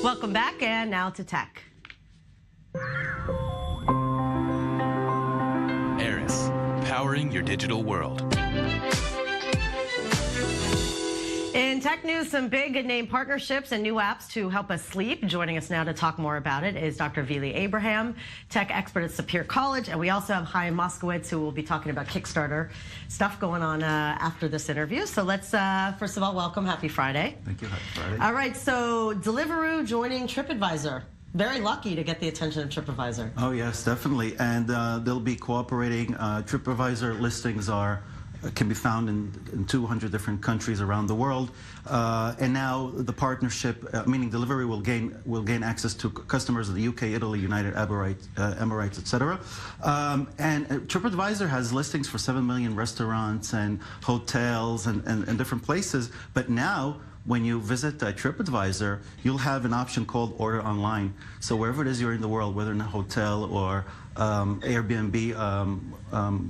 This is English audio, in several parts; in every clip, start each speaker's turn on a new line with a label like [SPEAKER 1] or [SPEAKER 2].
[SPEAKER 1] Welcome back, and now to tech.
[SPEAKER 2] Eris, powering your digital world.
[SPEAKER 1] In tech news, some big name partnerships and new apps to help us sleep. Joining us now to talk more about it is Dr. Vili Abraham, tech expert at Sapir College. And we also have Chaim Moskowitz, who will be talking about Kickstarter stuff going on after this interview. So let's, first of all, welcome. Happy Friday.
[SPEAKER 3] Thank you. Happy Friday.
[SPEAKER 1] All right. So Deliveroo joining TripAdvisor. Very lucky to get the attention of TripAdvisor.
[SPEAKER 3] Oh, yes, definitely. And they'll be cooperating. TripAdvisor listings can be found in 200 different countries around the world, and now the partnership, meaning Deliveroo, will gain access to customers of the UK, Italy, United Emirates, etc. And TripAdvisor has listings for 7 million restaurants and hotels and different places, but now when you visit TripAdvisor, you'll have an option called Order Online. So wherever it is you're in the world, whether in a hotel or Airbnb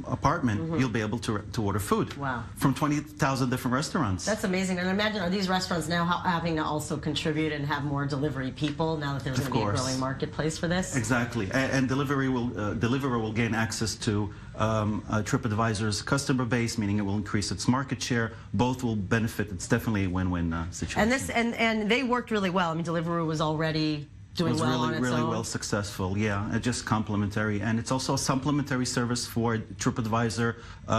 [SPEAKER 3] apartment, you'll be able to order food.
[SPEAKER 1] Wow.
[SPEAKER 3] From 20,000 different restaurants.
[SPEAKER 1] That's amazing. And imagine, are these restaurants now having to also contribute and have more delivery people now that there's going to be a growing marketplace for this?
[SPEAKER 3] Exactly. And Deliveroo will gain access to TripAdvisor's customer base, meaning it will increase its market share. Both will benefit. It's definitely a win-win situation.
[SPEAKER 1] And they worked really well. I mean, Deliveroo was already doing well on its own.
[SPEAKER 3] Really well successful, yeah. Just complementary, and it's also a supplementary service for TripAdvisor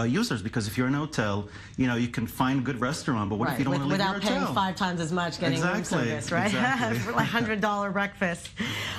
[SPEAKER 3] users, because if you're in a hotel, you know, you can find a good restaurant, but what if you don't want to leave your hotel?
[SPEAKER 1] Without paying 5 times as much, getting room service, right?
[SPEAKER 3] Exactly.
[SPEAKER 1] For like $100 breakfast.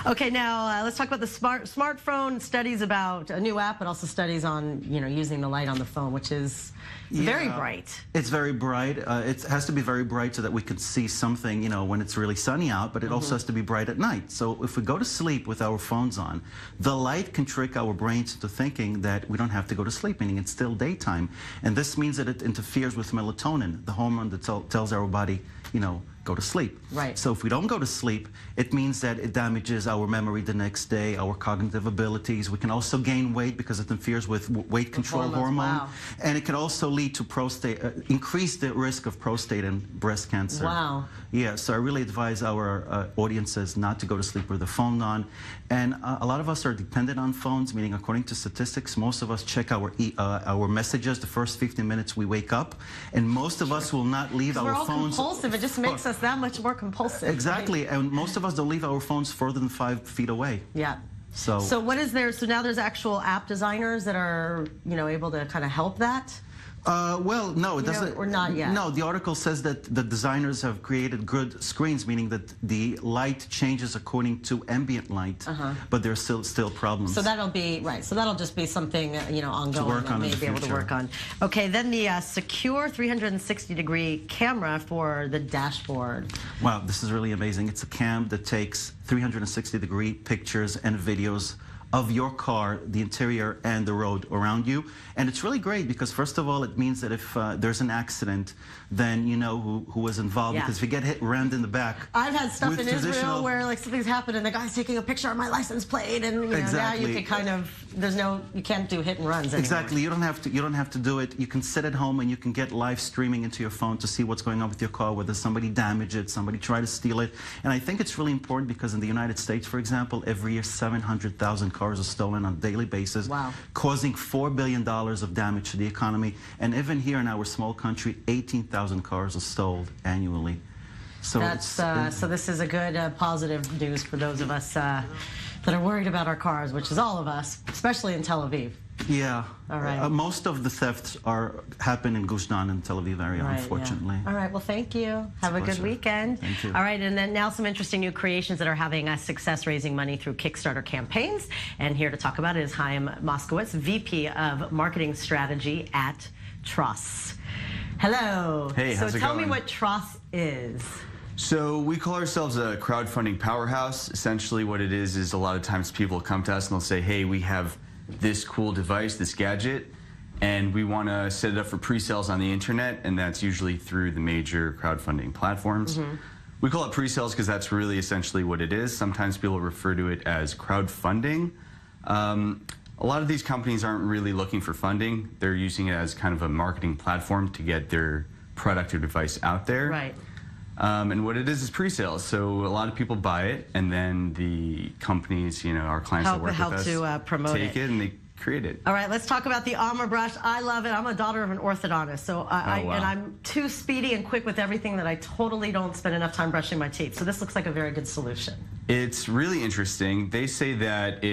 [SPEAKER 1] Okay, now let's talk about the smartphone studies about a new app, but also studies on, you know, using the light on the phone, which is very bright.
[SPEAKER 3] It's very bright. It has to be very bright so that we can see something, you know, when it's really sunny out, but it also has to be bright at night. So if we go to sleep with our phones on, the light can trick our brains into thinking that we don't have to go to sleep, meaning it's still daytime. And this means that it interferes with melatonin, the hormone that tells our body, you know, go to sleep.
[SPEAKER 1] Right.
[SPEAKER 3] So if we don't go to sleep, it means that it damages our memory the next day, our cognitive abilities. We can also gain weight because it interferes with weight control hormone.
[SPEAKER 1] Wow.
[SPEAKER 3] And it can also lead to increase the risk of prostate and breast cancer.
[SPEAKER 1] Wow.
[SPEAKER 3] Yeah, so I really advise our audiences not to go to sleep with the phone on. And a lot of us are dependent on phones, meaning according to statistics, most of us check our messages the first 15 minutes we wake up. And most of us will not leave our phones.
[SPEAKER 1] We're all compulsive. It just makes us that much more compulsive.
[SPEAKER 3] Exactly,
[SPEAKER 1] right?
[SPEAKER 3] And most of us don't leave our phones further than 5 feet away.
[SPEAKER 1] Yeah.
[SPEAKER 3] So
[SPEAKER 1] what is there? So now there's actual app designers that are, you know, able to kind of help that?
[SPEAKER 3] Well, no, it doesn't.
[SPEAKER 1] Or not yet.
[SPEAKER 3] No, the article says that the designers have created good screens, meaning that the light changes according to ambient light, but there's still problems.
[SPEAKER 1] So that'll be right. So that'll just be something, you know, ongoing that may be able to work on. Okay, then the secure 360-degree camera for the dashboard.
[SPEAKER 3] Wow, this is really amazing. It's a cam that takes 360-degree pictures and videos of your car, the interior, and the road around you. And it's really great because, first of all, it means that if there's an accident, then you know who was involved. Because if you get rammed in the back.
[SPEAKER 1] I've had stuff in Israel where like something's happened and the guy's taking a picture of my license plate, and you know, now you can kind of, you can't do hit and runs anymore.
[SPEAKER 3] Exactly. You don't have to do it. You can sit at home and you can get live streaming into your phone to see what's going on with your car, whether somebody damaged it, somebody tried to steal it. And I think it's really important because in the United States, for example, every year 700,000 cars are stolen on a daily basis, causing $4 billion of damage to the economy. And even here in our small country, 18,000 cars are stolen annually. So
[SPEAKER 1] so this is a good positive news for those of us that are worried about our cars, which is all of us, especially in Tel Aviv.
[SPEAKER 3] Yeah.
[SPEAKER 1] All right.
[SPEAKER 3] Most of the thefts happen in Gush Dan and Tel Aviv area, unfortunately.
[SPEAKER 1] Yeah. All right. Well, thank you. Have a good weekend.
[SPEAKER 3] Thank you.
[SPEAKER 1] All right. And then now some interesting new creations that are having success raising money through Kickstarter campaigns. And here to talk about it is Chaim Moskowitz, VP of Marketing Strategy at Truss. Hello.
[SPEAKER 4] Hey, how's it going?
[SPEAKER 1] So tell me what Truss is.
[SPEAKER 4] So we call ourselves a crowdfunding powerhouse. Essentially what it is a lot of times people come to us and they'll say, hey, we have this cool device, this gadget, and we want to set it up for pre-sales on the internet, and that's usually through the major crowdfunding platforms. We call it pre-sales because that's really essentially what it is. Sometimes people refer to it as crowdfunding. A lot of these companies aren't really looking for funding. They're using it as kind of a marketing platform to get their product or device out there.
[SPEAKER 1] Right.
[SPEAKER 4] And what it is presales. So a lot of people buy it, and then the companies, our clients that work with us,
[SPEAKER 1] to promote
[SPEAKER 4] take it and they create it.
[SPEAKER 1] All right, let's talk about the Armor Brush. I love it. I'm a daughter of an orthodontist, so and I'm too speedy and quick with everything that I totally don't spend enough time brushing my teeth. So this looks like a very good solution.
[SPEAKER 4] It's really interesting. They say that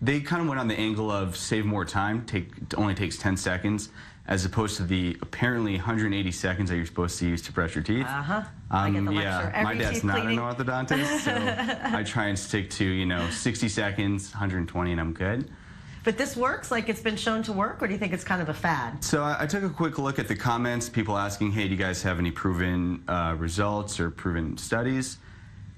[SPEAKER 4] they kind of went on the angle of save more time. It only takes 10 seconds, as opposed to the apparently 180 seconds that you're supposed to use to brush your teeth.
[SPEAKER 1] I get the lecture.
[SPEAKER 4] Yeah, my dad's not an orthodontist, so I try and stick to 60 seconds, 120, and I'm good.
[SPEAKER 1] But this works? Like, it's been shown to work, or do you think it's kind of a fad?
[SPEAKER 4] So I took a quick look at the comments, people asking, hey, do you guys have any proven results or proven studies?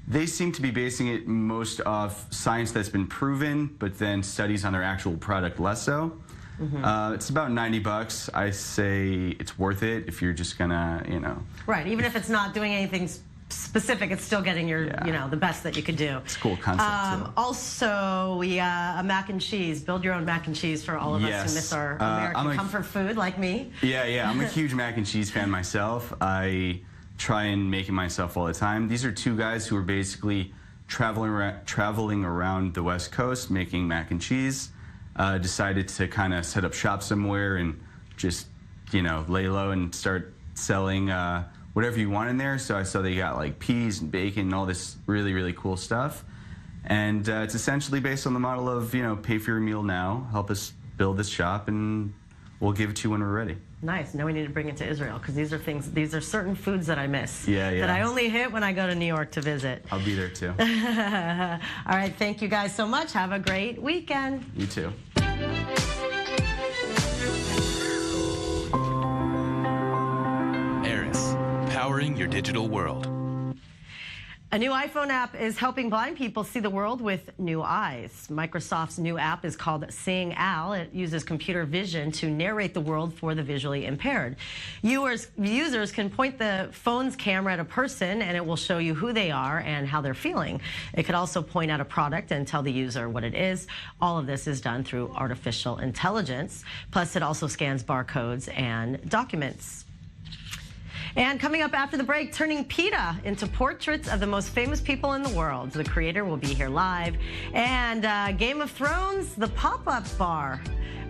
[SPEAKER 4] They seem to be basing it most off science that's been proven, but then studies on their actual product less so. It's about $90. I say it's worth it if you're just gonna,
[SPEAKER 1] Right, even if it's not doing anything specific, it's still getting your, the best that you could do.
[SPEAKER 4] It's a cool concept.
[SPEAKER 1] Also, a mac and cheese. Build your own mac and cheese for all of us who miss our American comfort food, like me.
[SPEAKER 4] Yeah, I'm a huge mac and cheese fan myself. I try and make it myself all the time. These are two guys who are basically traveling around the West Coast making mac and cheese. Decided to kind of set up shop somewhere and just, lay low and start selling whatever you want in there. So I saw they got like peas and bacon and all this really, really cool stuff. And it's essentially based on the model of, pay for your meal now, help us build this shop, and we'll give it to you when we're ready.
[SPEAKER 1] Nice. Now we need to bring it to Israel, because these are certain foods that I miss. That I only hit when I go to New York to visit.
[SPEAKER 4] I'll be there too.
[SPEAKER 1] All right. Thank you guys so much. Have a great weekend.
[SPEAKER 4] You too.
[SPEAKER 2] Powering your digital world.
[SPEAKER 1] A new iPhone app is helping blind people see the world with new eyes. Microsoft's new app is called Seeing Al. It uses computer vision to narrate the world for the visually impaired. Users can point the phone's camera at a person, and it will show you who they are and how they're feeling. It could also point out a product and tell the user what it is. All of this is done through artificial intelligence. Plus, it also scans barcodes and documents. And coming up after the break, turning PETA into portraits of the most famous people in the world. The creator will be here live. And Game of Thrones, the pop-up bar.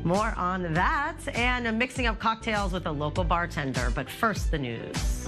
[SPEAKER 1] More on that, and mixing up cocktails with a local bartender. But first, the news.